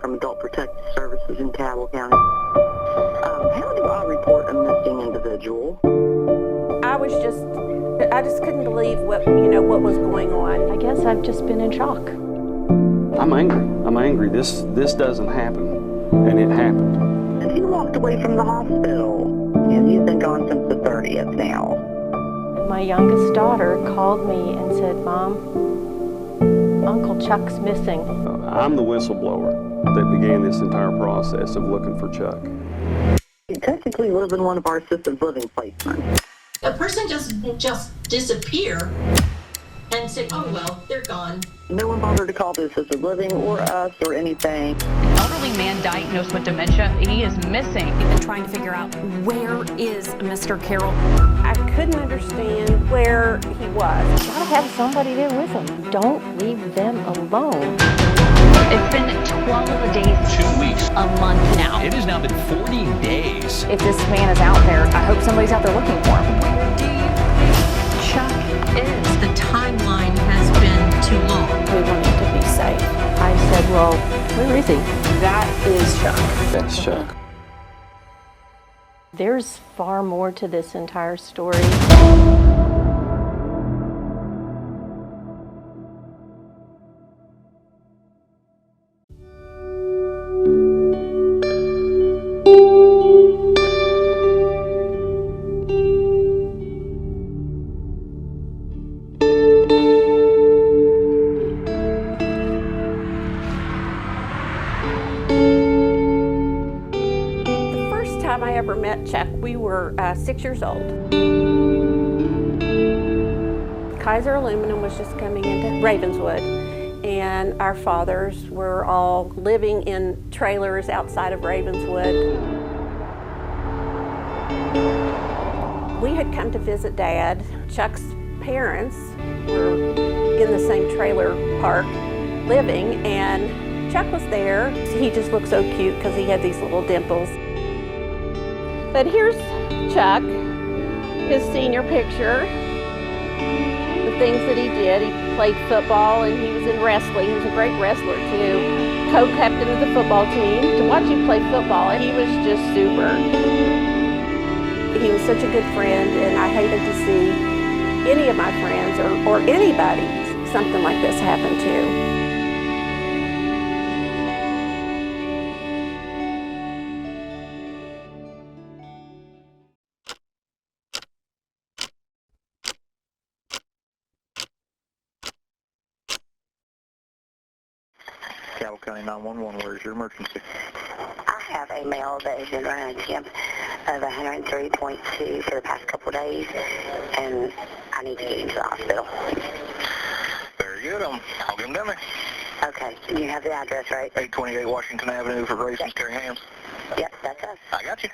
from Adult Protective Services in Cabell County. How do I report a missing individual? I just couldn't believe what was going on. I guess I've just been in shock. I'm angry. This doesn't happen, and it happened. And he walked away from the hospital, and he's been gone since the 30th now. My youngest daughter called me and said, "Mom, Uncle Chuck's missing." I'm the whistleblower that began this entire process of looking for Chuck. He technically lives in one of our assisted living placements. A person doesn't just disappear and say, oh, well, they're gone. No one bothered to call the assisted living or us or anything. An elderly man diagnosed with dementia. He is missing. We've been trying to figure out, where is Mr. Carroll? I couldn't understand where he was. You gotta have somebody there with him. Don't leave them alone. It's been 12 days. 2 weeks. A month now. It has now been 40 days. If this man is out there, I hope somebody's out there looking for him. Where do you think Chuck is? The timeline has been too long. We want him to be safe. I said, well, where is he? That is Chuck. That's Chuck. There's far more to this entire story. I ever met Chuck, we were 6 years old. Kaiser Aluminum was just coming into Ravenswood, and our fathers were all living in trailers outside of Ravenswood. We had come to visit Dad. Chuck's parents were in the same trailer park living, and Chuck was there. He just looked so cute because he had these little dimples. But here's Chuck, his senior picture, the things that he did. He played football and he was in wrestling. He was a great wrestler too. Co-captain of the football team. To watch him play football, he was just super. He was such a good friend, and I hated to see any of my friends or anybody something like this happen to. Cabell County 911, where's your emergency? I have a male that has been running a temp of 103.2 for the past couple of days, and I need to get him to the hospital. Very good. I'll get him down there. Okay, you have the address, right? 828 Washington Avenue for Grayson's Terry Hams. Yep, that's us. I got you.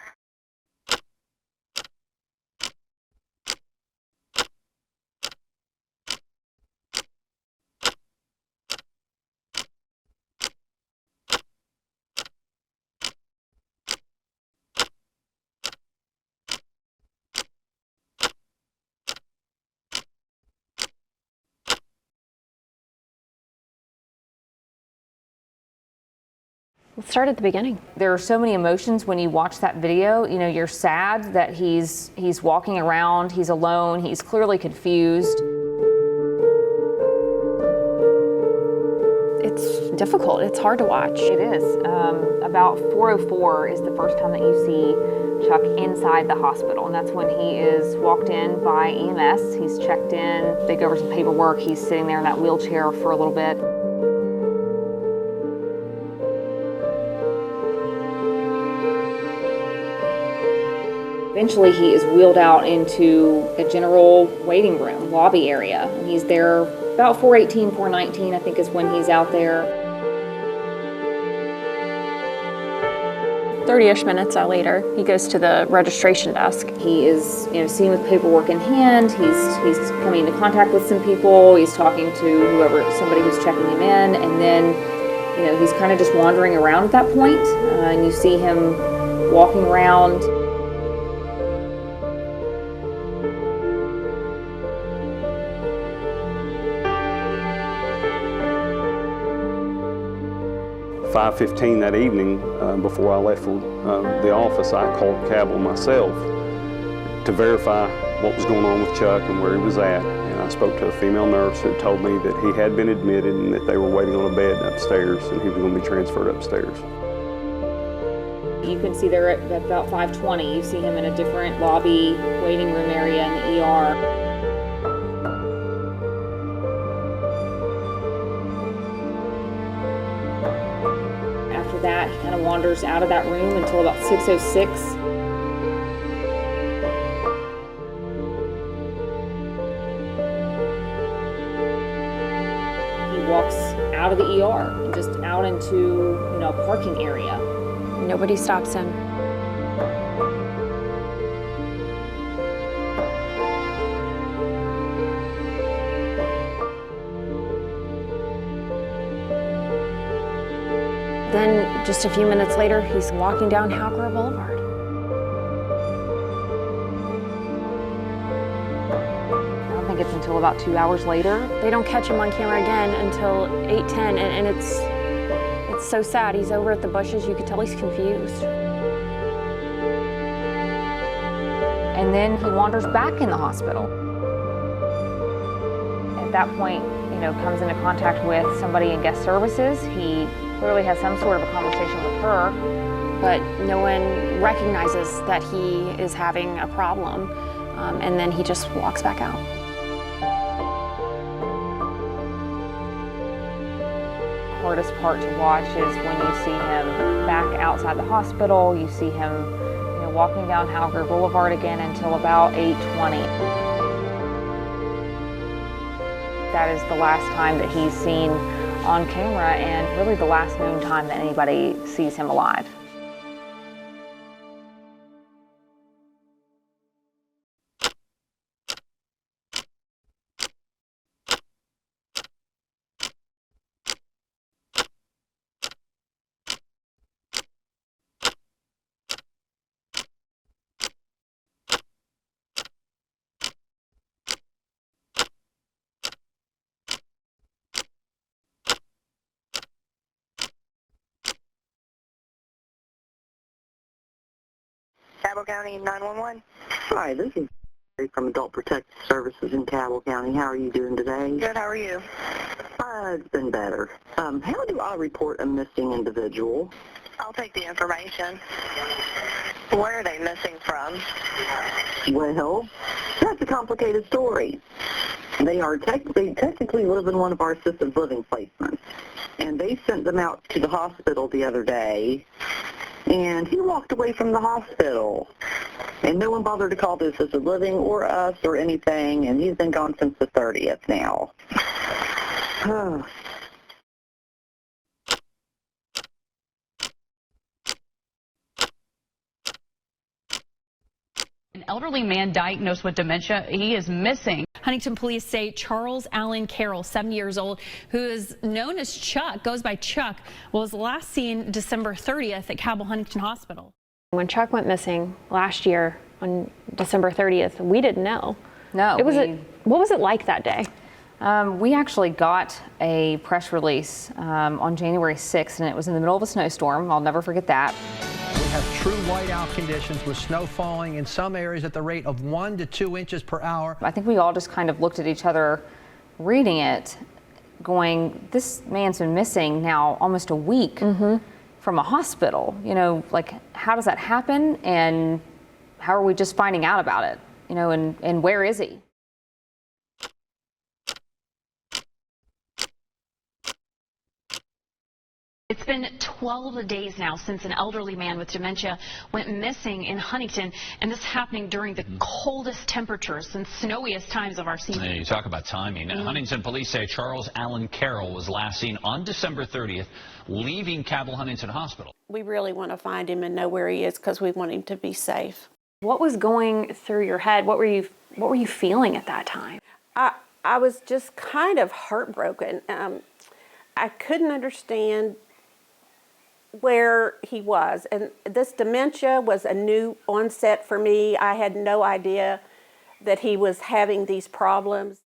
Let's start at the beginning. There are so many emotions when you watch that video. You know, you're sad that he's walking around, he's alone, he's clearly confused. It's difficult. It's hard to watch. It is. About 4:04 is the first time that you see Chuck inside the hospital, and that's when he is walked in by EMS. He's checked in, they go over some paperwork, he's sitting there in that wheelchair for a little bit. Eventually he is wheeled out into a general waiting room, lobby area, and he's there about 4:18, 4:19 I think is when he's out there. 30-ish minutes later, he goes to the registration desk. He is, seen with paperwork in hand. He's coming into contact with some people. He's talking to somebody who's checking him in, and then, he's kind of just wandering around at that point, and you see him walking around. 5:15 that evening, before I left for the office, I called Cabell myself to verify what was going on with Chuck and where he was at. And I spoke to a female nurse who told me that he had been admitted and that they were waiting on a bed upstairs and he was going to be transferred upstairs. You can see there at about 5:20, you see him in a different lobby, waiting room area in the ER. After that, he kind of wanders out of that room until about 6:06. He walks out of the ER and just out into, a parking area. Nobody stops him. Then, just a few minutes later, he's walking down Halker Boulevard. I don't think it's until about 2 hours later. They don't catch him on camera again until 8:10, and it's so sad. He's over at the bushes. You could tell he's confused. And then he wanders back in the hospital. At that point, comes into contact with somebody in guest services. He clearly has some sort of a conversation with her. But no one recognizes that he is having a problem, and then he just walks back out. Hardest part to watch is when you see him back outside the hospital. You see him, walking down Halker Boulevard again until about 8:20. That is the last time that he's seen on camera, and really the last known time that anybody sees him alive. Cabell County 911. Hi, this is from Adult Protective Services in Cabell County. How are you doing today? Good, how are you? It's been better. How do I report a missing individual? I'll take the information. Where are they missing from? Well, that's a complicated story. They are technically live in one of our assisted living placements. And they sent them out to the hospital the other day, and he walked away from the hospital. And no one bothered to call the assisted living or us or anything, and he's been gone since the 30th now. An elderly man diagnosed with dementia, he is missing. Huntington police say Charles Allen Carroll, 70 years old, who is known as Chuck, goes by Chuck, was last seen December 30th at Cabell Huntington Hospital. When Chuck went missing last year on December 30th, we didn't know. No. What was it like that day? We actually got a press release on January 6th, and it was in the middle of a snowstorm. I'll never forget that. We have true whiteout conditions with snow falling in some areas at the rate of 1 to 2 inches per hour. I think we all just kind of looked at each other reading it, going, this man's been missing now almost a week from a hospital. Like, how does that happen? And how are we just finding out about it? And where is he? It's been 12 days now since an elderly man with dementia went missing in Huntington, and this happening during the coldest temperatures and snowiest times of our season. You talk about timing. Huntington police say Charles Allen Carroll was last seen on December 30th leaving Cabell Huntington Hospital. We really want to find him and know where he is because we want him to be safe. What was going through your head? What were you feeling at that time? I was just kind of heartbroken. I couldn't understand where he was, and this dementia was a new onset for me. I had no idea that he was having these problems.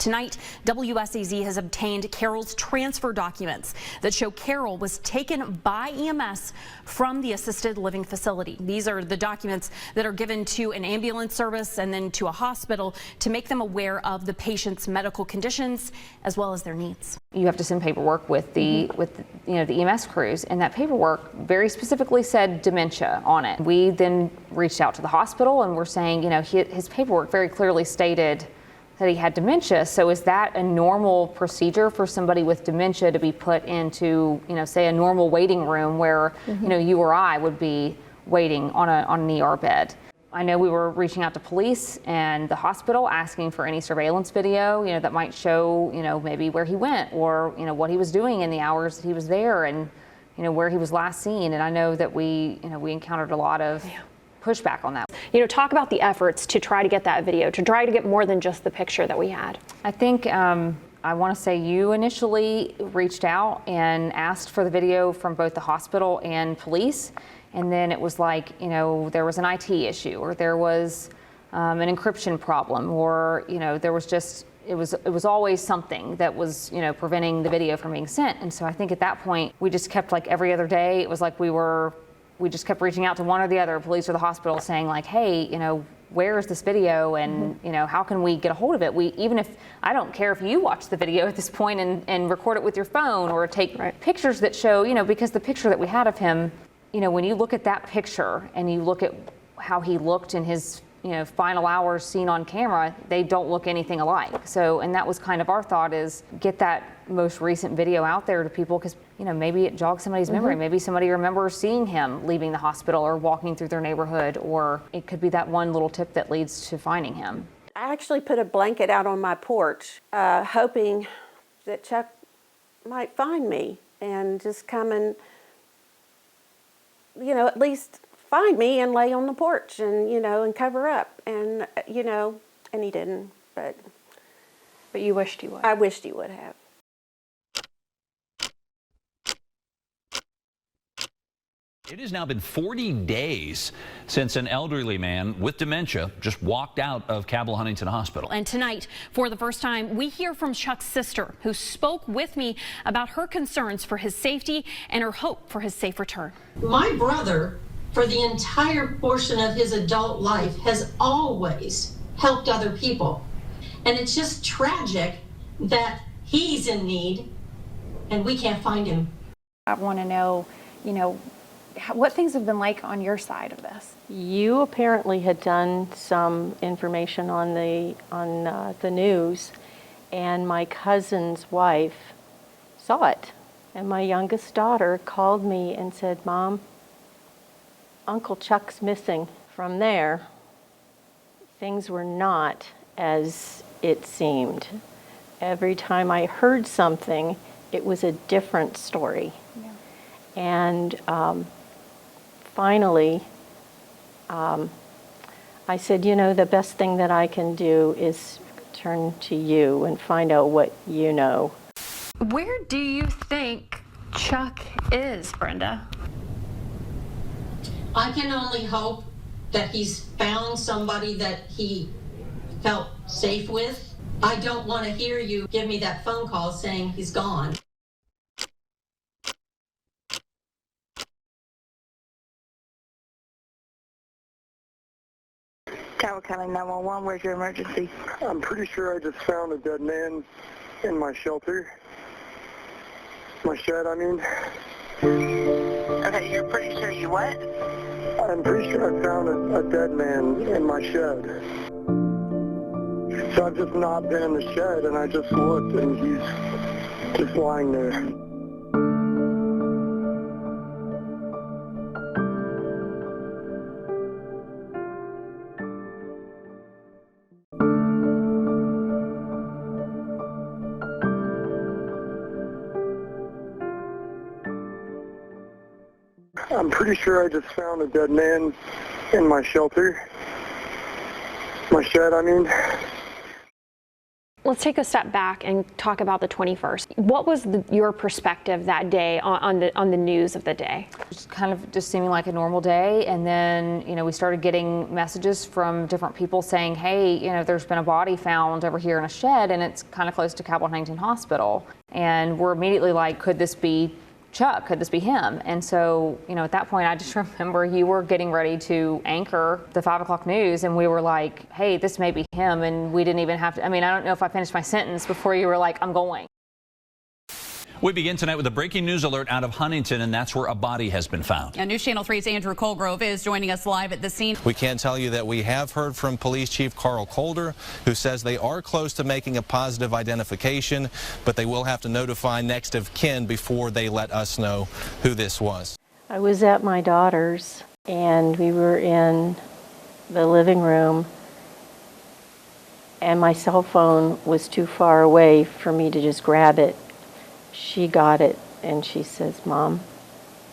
Tonight, WSAZ has obtained Carol's transfer documents that show Carol was taken by EMS from the assisted living facility. These are the documents that are given to an ambulance service and then to a hospital to make them aware of the patient's medical conditions as well as their needs. You have to send paperwork with the the EMS crews, and that paperwork very specifically said dementia on it. We then reached out to the hospital and we're saying, his paperwork very clearly stated that he had dementia. So is that a normal procedure for somebody with dementia to be put into, say a normal waiting room where, you or I would be waiting on an ER bed? I know we were reaching out to police and the hospital asking for any surveillance video, that might show, maybe where he went or, what he was doing in the hours that he was there and, where he was last seen. And I know that we encountered a lot of pushback on that. Talk about the efforts to try to get that video, to try to get more than just the picture that we had. I think I want to say you initially reached out and asked for the video from both the hospital and police. And then it was like, there was an IT issue or there was an encryption problem or, there was just, it was always something that was, preventing the video from being sent. And so I think at that point, we just kept like every other day, it was like we just kept reaching out to one or the other, police or the hospital, saying like, hey, where is this video and, how can we get a hold of it? Even if, I don't care if you watch the video at this point and record it with your phone or take pictures that show, because the picture that we had of him, when you look at that picture and you look at how he looked in his, final hours seen on camera, they don't look anything alike. So, and that was kind of our thought, is get that most recent video out there to people because, maybe it jogs somebody's memory. Maybe somebody remembers seeing him leaving the hospital or walking through their neighborhood, or it could be that one little tip that leads to finding him. I actually put a blanket out on my porch, hoping that Chuck might find me and just come and, at least find me and lay on the porch and, and cover up. And, and he didn't, but you wished he would. I wished he would have. It has now been 40 days since an elderly man with dementia just walked out of Cabell Huntington Hospital. And tonight, for the first time, we hear from Chuck's sister, who spoke with me about her concerns for his safety and her hope for his safe return. My brother, for the entire portion of his adult life, has always helped other people. And it's just tragic that he's in need and we can't find him. I want to know, what things have been like on your side of this? You apparently had done some information on the news, and my cousin's wife saw it. And my youngest daughter called me and said, "Mom, Uncle Chuck's missing." From there, things were not as it seemed. Every time I heard something, it was a different story. Yeah. And finally, I said, the best thing that I can do is turn to you and find out what you know. Where do you think Chuck is, Brenda? I can only hope that he's found somebody that he felt safe with. I don't want to hear you give me that phone call saying he's gone. Cabell County 911, where's your emergency? I'm pretty sure I just found a dead man in my shelter. My shed, I mean. Okay, you're pretty sure you what? I'm pretty sure I found a dead man in my shed. So I've just not been in the shed, and I just looked, and he's just lying there. I'm pretty sure I just found a dead man in my shelter. My shed, I mean. Let's take a step back and talk about the 21st. What was your perspective that day on the news of the day? It's kind of just seeming like a normal day, and then we started getting messages from different people saying, hey, there's been a body found over here in a shed, and it's kind of close to Cabell Huntington Hospital. And we're immediately like, could this be Chuck? Could this be him? And so, at that point, I just remember you were getting ready to anchor the 5 o'clock news, and we were like, hey, this may be him. And we didn't even have to, I don't know if I finished my sentence before you were like, I'm going. We begin tonight with a breaking news alert out of Huntington, and that's where a body has been found. And News Channel 3's Andrew Colgrove is joining us live at the scene. We can tell you that we have heard from Police Chief Carl Calder, who says they are close to making a positive identification, but they will have to notify next of kin before they let us know who this was. I was at my daughter's, and we were in the living room, and my cell phone was too far away for me to just grab it. She got it, and she says, Mom,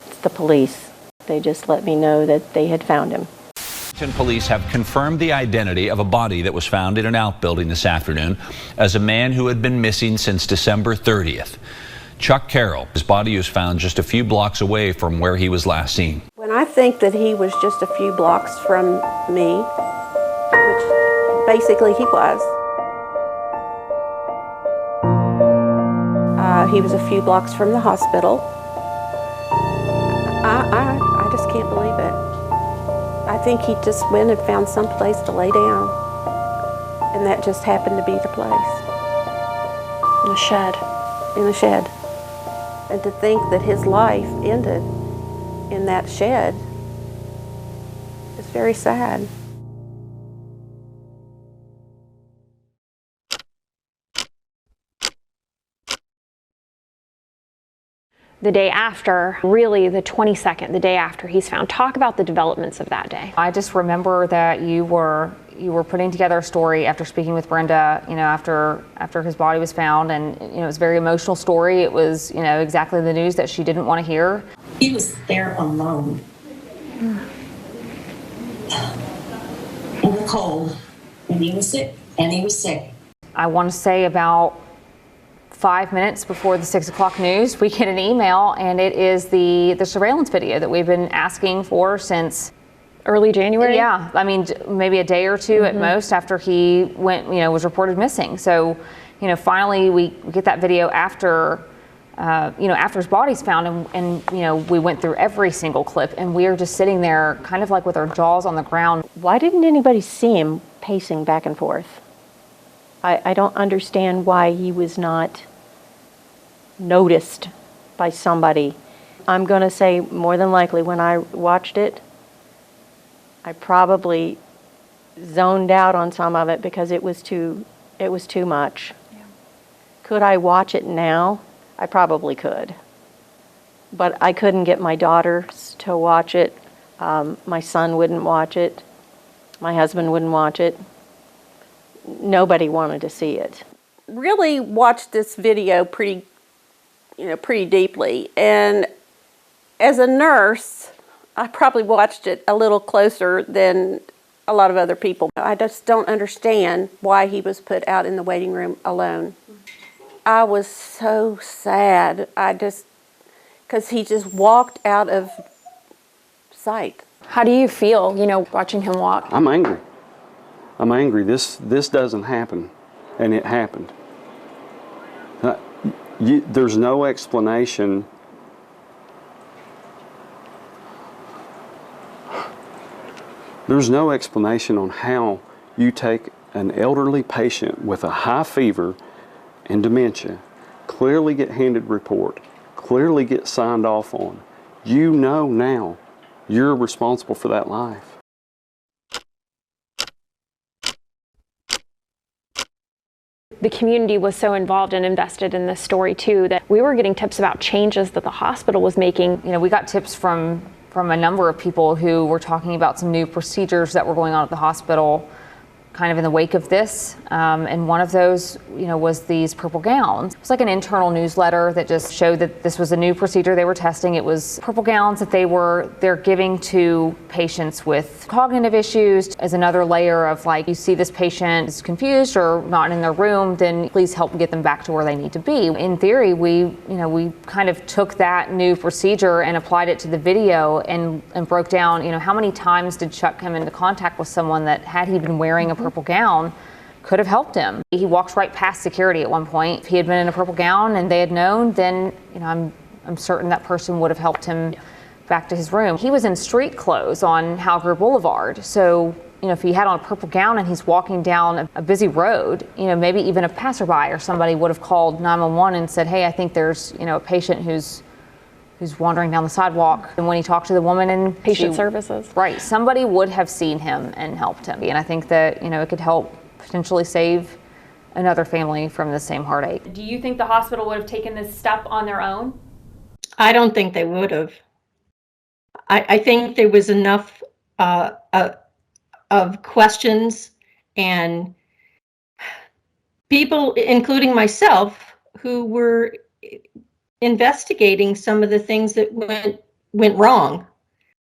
it's the police. They just let me know that they had found him. Police have confirmed the identity of a body that was found in an outbuilding this afternoon as a man who had been missing since December 30th. Chuck Carroll, his body was found just a few blocks away from where he was last seen. When I think that he was just a few blocks from me, which basically he was, he was a few blocks from the hospital. I just can't believe it. I think he just went and found some place to lay down, and that just happened to be the place. In a shed. In a shed. And to think that his life ended in that shed is very sad. The day after, really the 22nd, the day after he's found. Talk about the developments of that day. I just remember that you were putting together a story after speaking with Brenda, after his body was found, and it was a very emotional story. It was, exactly the news that she didn't want to hear. He was there alone in the cold, and he was sick, I want to say about 5 minutes before the 6 o'clock news, we get an email, and it is the surveillance video that we've been asking for since early January. Yeah, maybe a day or two at most after he was reported missing. So, finally we get that video after his body's found, and we went through every single clip, and we are just sitting there kind of like with our jaws on the ground. Why didn't anybody see him pacing back and forth? I don't understand why he was not noticed by somebody. I'm going to say more than likely when I watched it, I probably zoned out on some of it because it was too much. Yeah. Could I watch it now? I probably could. But I couldn't get my daughters to watch it. My son wouldn't watch it. My husband wouldn't watch it. Nobody wanted to see it. Really watched this video pretty deeply, and as a nurse, I probably watched it a little closer than a lot of other people. I just don't understand why he was put out in the waiting room alone. I was so sad. Because he just walked out of sight. How do you feel, watching him walk? I'm angry. I'm angry. This doesn't happen, and it happened. There's no explanation. There's no explanation on how you take an elderly patient with a high fever and dementia, clearly get handed report, clearly get signed off on. Now you're responsible for that life. The community was so involved and invested in this story too that we were getting tips about changes that the hospital was making. We got tips from a number of people who were talking about some new procedures that were going on at the hospital kind of in the wake of this, and one of those, was these purple gowns. It was like an internal newsletter that just showed that this was a new procedure they were testing. It was purple gowns that they're giving to patients with cognitive issues as another layer of, like, you see this patient is confused or not in their room, then please help get them back to where they need to be. In theory, we kind of took that new procedure and applied it to the video and broke down, how many times did Chuck come into contact with someone that, had he been wearing a purple gown, could have helped him. He walked right past security at one point. If he had been in a purple gown and they had known, then I'm certain that person would have helped him back to his room. He was in street clothes on Halger Boulevard, so if he had on a purple gown and he's walking down a busy road, maybe even a passerby or somebody would have called 911 and said, hey, I think there's a patient who's wandering down the sidewalk. And when he talked to the woman in patient services, right, somebody would have seen him and helped him. And I think that it could help potentially save another family from the same heartache. Do you think the hospital would have taken this step on their own? I don't think they would have. I think there was enough of questions and people, including myself, who were investigating some of the things that went wrong.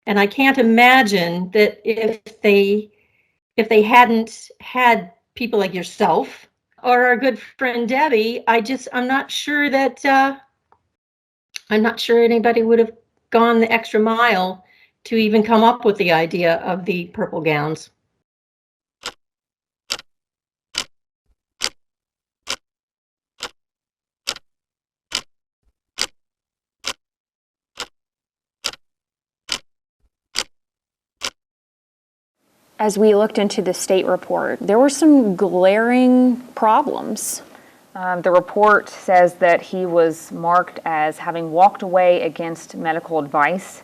And I can't imagine that if they hadn't had people like yourself or our good friend Debbie, I'm not sure anybody would have gone the extra mile to even come up with the idea of the purple gowns. As we looked into the state report, there were some glaring problems. The report says that he was marked as having walked away against medical advice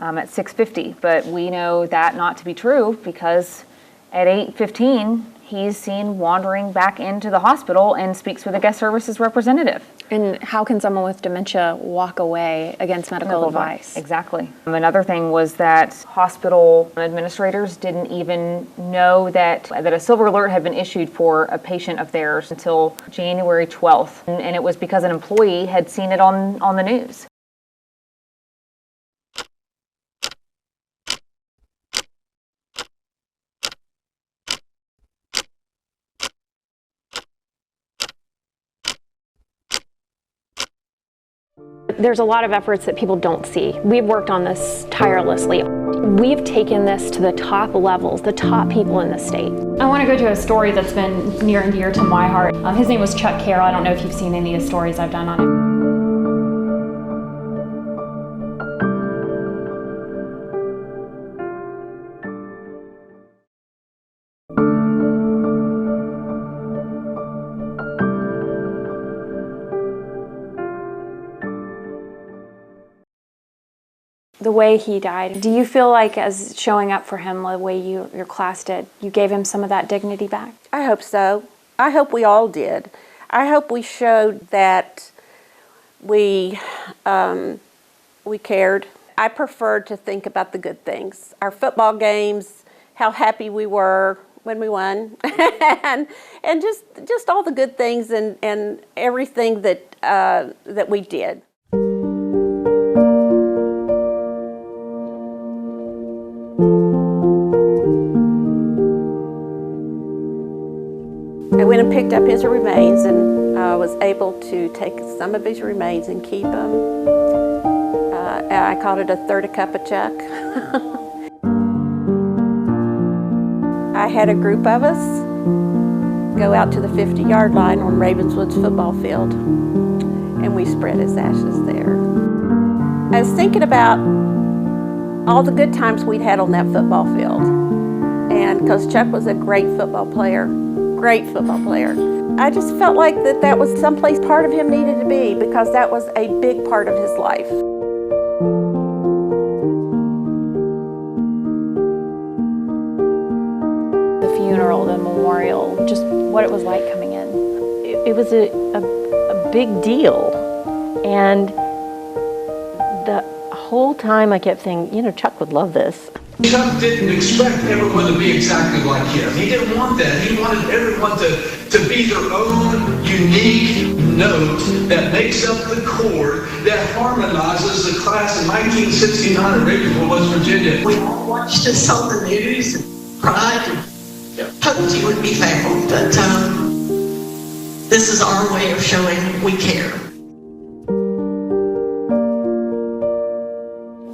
at 6:50, but we know that not to be true because at 8:15 he's seen wandering back into the hospital and speaks with a guest services representative. And how can someone with dementia walk away against medical advice? Exactly. Another thing was that hospital administrators didn't even know that a silver alert had been issued for a patient of theirs until January 12th. And it was because an employee had seen it on the news. There's a lot of efforts that people don't see. We've worked on this tirelessly. We've taken this to the top levels, the top people in the state. I want to go to a story that's been near and dear to my heart. His name was Chuck Carroll. I don't know if you've seen any of the stories I've done on it. The way he died, do you feel like as showing up for him the way your class did, you gave him some of that dignity back? I hope so. I hope we all did. I hope we showed that we cared. I preferred to think about the good things. Our football games, how happy we were when we won, and just all the good things and everything that we did. I went and picked up his remains and was able to take some of his remains and keep them. I called it a third a cup of Chuck. I had a group of us go out to the 50-yard line on Ravenswood's football field, and we spread his ashes there. I was thinking about all the good times we'd had on that football field, and because Chuck was a great football player. I just felt like that was someplace part of him needed to be because that was a big part of his life. The funeral, the memorial, just what it was like coming in. It was a big deal, and the whole time I kept thinking, Chuck would love this. Chuck didn't expect everyone to be exactly like him. He didn't want that. He wanted everyone to be their own unique note that makes up the chord that harmonizes the class of 1969 in Ravensville, West Virginia. We all watched us on the news and cried and hoped you would be found, but this is our way of showing we care.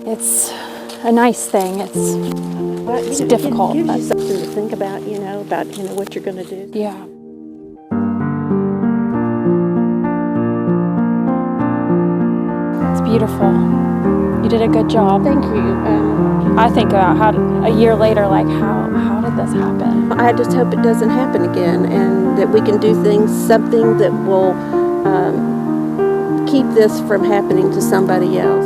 It's a nice thing. It's difficult. It gives you something to think about, about what you're going to do. Yeah. It's beautiful. You did a good job. Thank you. I think about how a year later, like how did this happen? I just hope it doesn't happen again, and that we can do something that will keep this from happening to somebody else.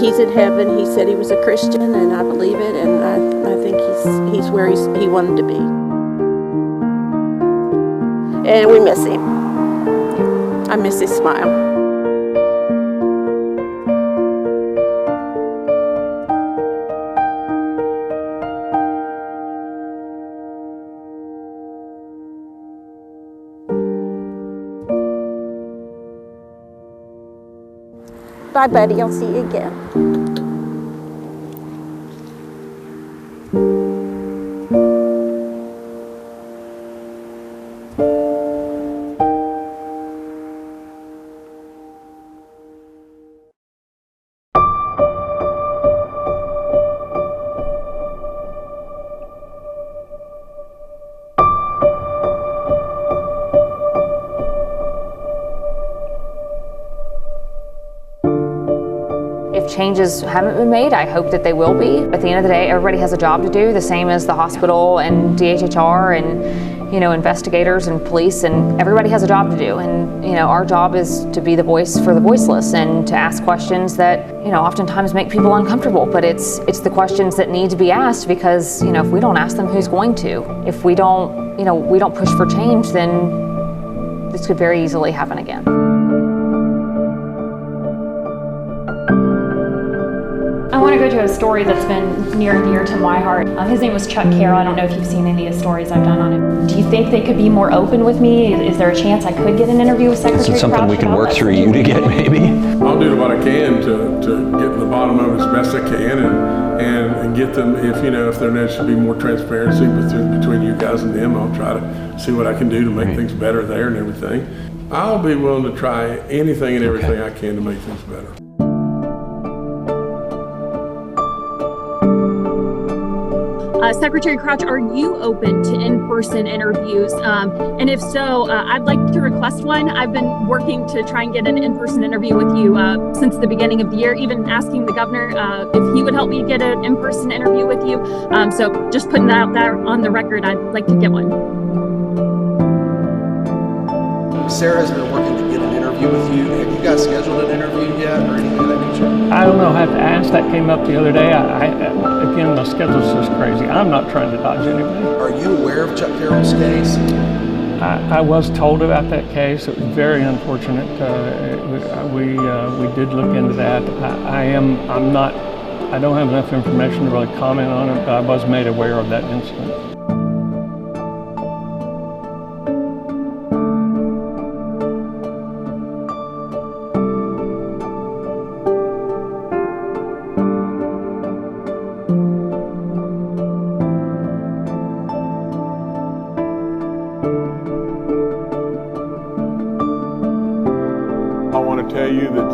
He's in heaven. He said he was a Christian, and I believe it, and I think he's where he wanted to be. And we miss him. I miss his smile. Bye, buddy. I'll see you again. Changes haven't been made. I hope that they will be. At the end of the day, everybody has a job to do, the same as the hospital and DHHR and, investigators and police, and everybody has a job to do. And, our job is to be the voice for the voiceless and to ask questions that, oftentimes make people uncomfortable. But it's the questions that need to be asked because, if we don't ask them, who's going to? If we don't, we don't push for change, then this could very easily happen again. I want to go to a story that's been near and dear to my heart. His name was Chuck Carroll. I don't know if you've seen any of the stories I've done on him. Do you think they could be more open with me? Is there a chance I could get an interview with Secretary Crouch? Is it something we can work through you to get, maybe? I'll do what I can to get to the bottom of it as best I can and get them, if there needs to be more transparency between you guys and them, I'll try to see what I can do to make things better there and everything. I'll be willing to try anything and everything I can to make things better. Secretary Crouch, are you open to in-person interviews? And if so, I'd like to request one. I've been working to try and get an in-person interview with you since the beginning of the year, even asking the governor if he would help me get an in-person interview with you. So just putting that out there on the record, I'd like to get one. Sarah's been working to get an interview with you. Have you guys scheduled an interview yet or anything of that nature? I don't know. I have to ask. That came up the other day. Again, my schedule's just crazy. I'm not trying to dodge anybody. Are you aware of Chuck Carroll's case? I was told about that case. It was very unfortunate. We did look into that. I don't have enough information to really comment on it, but I was made aware of that incident.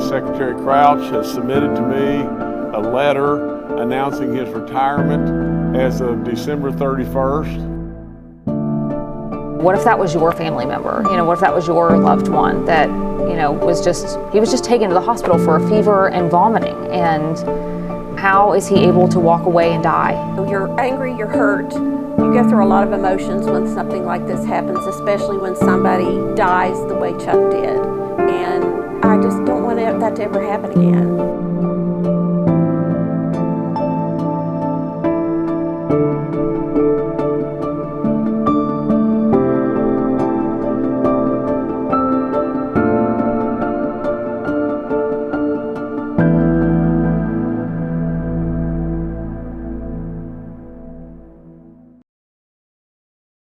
Secretary Crouch has submitted to me a letter announcing his retirement as of December 31st. What if that was your family member? What if that was your loved one that, he was just taken to the hospital for a fever and vomiting, and how is he able to walk away and die? You're angry, you're hurt. You go through a lot of emotions when something like this happens, especially when somebody dies the way Chuck did. And I just don't want that to ever happen again.